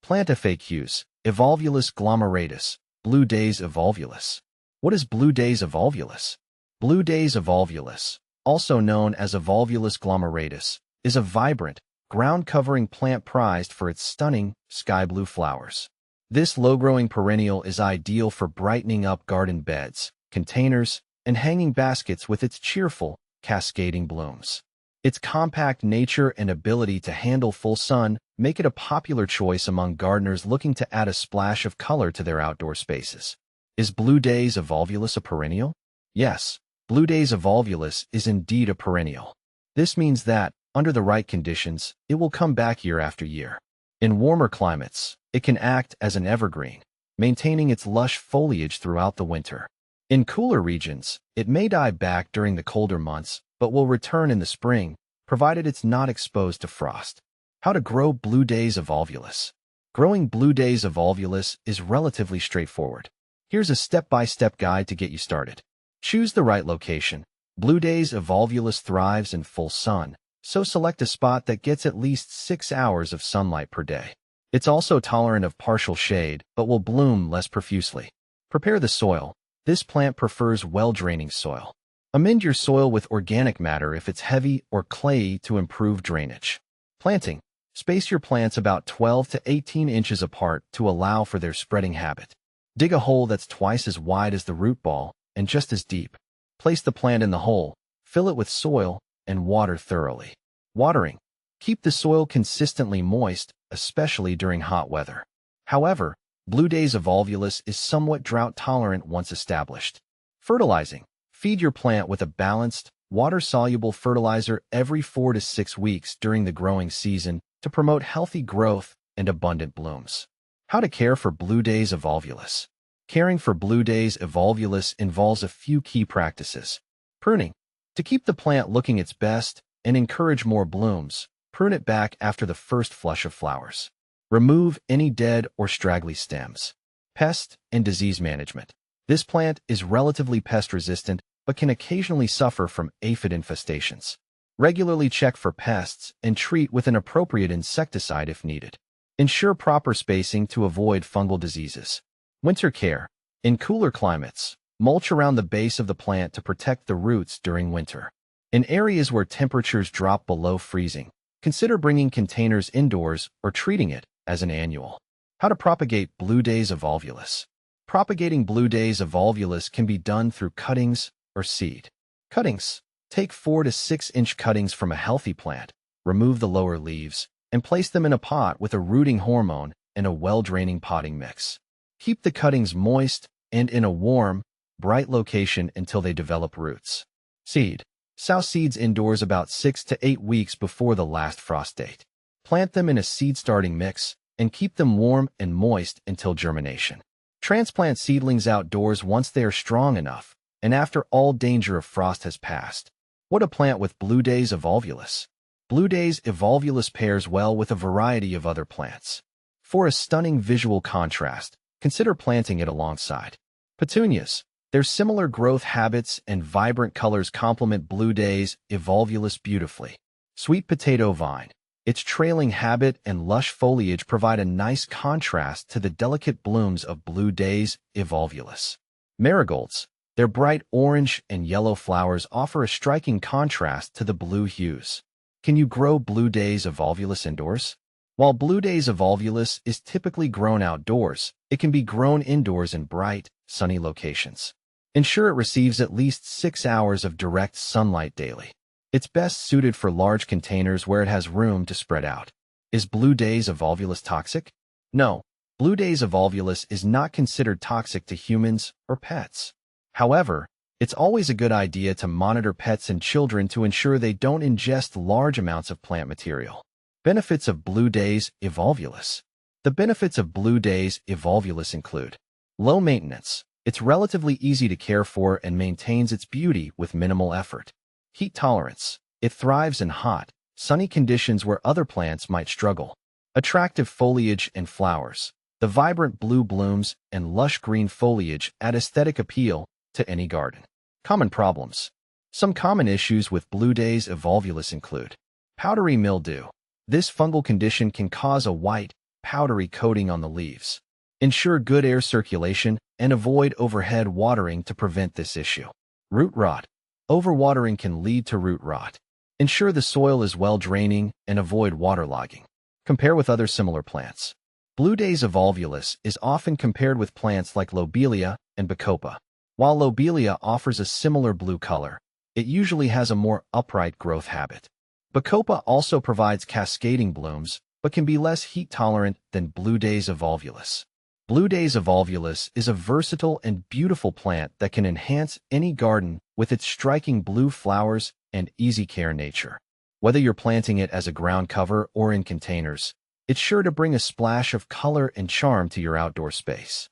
Plant FAQs. Evolvulus glomeratus. Blue Daze evolvulus. What is Blue Daze evolvulus? Blue Daze evolvulus, also known as Evolvulus glomeratus, is a vibrant, ground-covering plant prized for its stunning, sky-blue flowers. This low-growing perennial is ideal for brightening up garden beds, containers, and hanging baskets with its cheerful, cascading blooms. Its compact nature and ability to handle full sun make it a popular choice among gardeners looking to add a splash of color to their outdoor spaces. Is Blue Daze evolvulus a perennial? Yes, Blue Daze evolvulus is indeed a perennial. This means that, under the right conditions, it will come back year after year. In warmer climates, it can act as an evergreen, maintaining its lush foliage throughout the winter. In cooler regions, it may die back during the colder months, but will return in the spring, provided it's not exposed to frost. How to grow Blue Daze evolvulus. Growing Blue Daze evolvulus is relatively straightforward. Here's a step-by-step guide to get you started. Choose the right location. Blue Daze evolvulus thrives in full sun, so select a spot that gets at least 6 hours of sunlight per day. It's also tolerant of partial shade, but will bloom less profusely. Prepare the soil. This plant prefers well-draining soil. Amend your soil with organic matter if it's heavy or clayey to improve drainage. Planting. Space your plants about 12 to 18 inches apart to allow for their spreading habit. Dig a hole that's twice as wide as the root ball and just as deep. Place the plant in the hole, fill it with soil, and water thoroughly. Watering. Keep the soil consistently moist, especially during hot weather. However, Blue Daze evolvulus is somewhat drought-tolerant once established. Fertilizing. Feed your plant with a balanced, water-soluble fertilizer every 4 to 6 weeks during the growing season to promote healthy growth and abundant blooms. How to care for Blue Daze evolvulus. Caring for Blue Daze evolvulus involves a few key practices. Pruning. To keep the plant looking its best and encourage more blooms, prune it back after the first flush of flowers. Remove any dead or straggly stems. Pest and disease management. This plant is relatively pest-resistant but can occasionally suffer from aphid infestations. Regularly check for pests and treat with an appropriate insecticide if needed. Ensure proper spacing to avoid fungal diseases. Winter care. In cooler climates, mulch around the base of the plant to protect the roots during winter. In areas where temperatures drop below freezing, consider bringing containers indoors or treating it as an annual. How to propagate Blue Daze evolvulus. Propagating Blue Daze evolvulus can be done through cuttings or seed. Cuttings. Take 4 to 6 inch cuttings from a healthy plant, remove the lower leaves, and place them in a pot with a rooting hormone and a well-draining potting mix. Keep the cuttings moist and in a warm, bright location until they develop roots. Seed. Sow seeds indoors about 6 to 8 weeks before the last frost date. Plant them in a seed-starting mix and keep them warm and moist until germination. Transplant seedlings outdoors once they are strong enough and after all danger of frost has passed. What to plant with Blue Daze evolvulus. Blue Daze evolvulus pairs well with a variety of other plants. For a stunning visual contrast, consider planting it alongside petunias. Their similar growth habits and vibrant colors complement Blue Daze evolvulus beautifully. Sweet potato vine. Its trailing habit and lush foliage provide a nice contrast to the delicate blooms of Blue Daze evolvulus. Marigolds. Their bright orange and yellow flowers offer a striking contrast to the blue hues. Can you grow Blue Daze evolvulus indoors? While Blue Daze evolvulus is typically grown outdoors, it can be grown indoors in bright, sunny locations. Ensure it receives at least 6 hours of direct sunlight daily. It's best suited for large containers where it has room to spread out. Is Blue Daze evolvulus toxic? No, Blue Daze evolvulus is not considered toxic to humans or pets. However, it's always a good idea to monitor pets and children to ensure they don't ingest large amounts of plant material. Benefits of Blue Daze evolvulus. The benefits of Blue Daze evolvulus include low maintenance. It's relatively easy to care for and maintains its beauty with minimal effort. Heat tolerance. It thrives in hot, sunny conditions where other plants might struggle. Attractive foliage and flowers. The vibrant blue blooms and lush green foliage add aesthetic appeal to any garden. Common problems. Some common issues with Blue Daze evolvulus include powdery mildew. This fungal condition can cause a white, powdery coating on the leaves. Ensure good air circulation and avoid overhead watering to prevent this issue. Root rot. Overwatering can lead to root rot. Ensure the soil is well draining and avoid waterlogging. Compare with other similar plants. Blue Daze evolvulus is often compared with plants like lobelia and bacopa. While lobelia offers a similar blue color, it usually has a more upright growth habit. Bacopa also provides cascading blooms, but can be less heat-tolerant than Blue Daze evolvulus. Blue Daze evolvulus is a versatile and beautiful plant that can enhance any garden with its striking blue flowers and easy-care nature. Whether you're planting it as a ground cover or in containers, it's sure to bring a splash of color and charm to your outdoor space.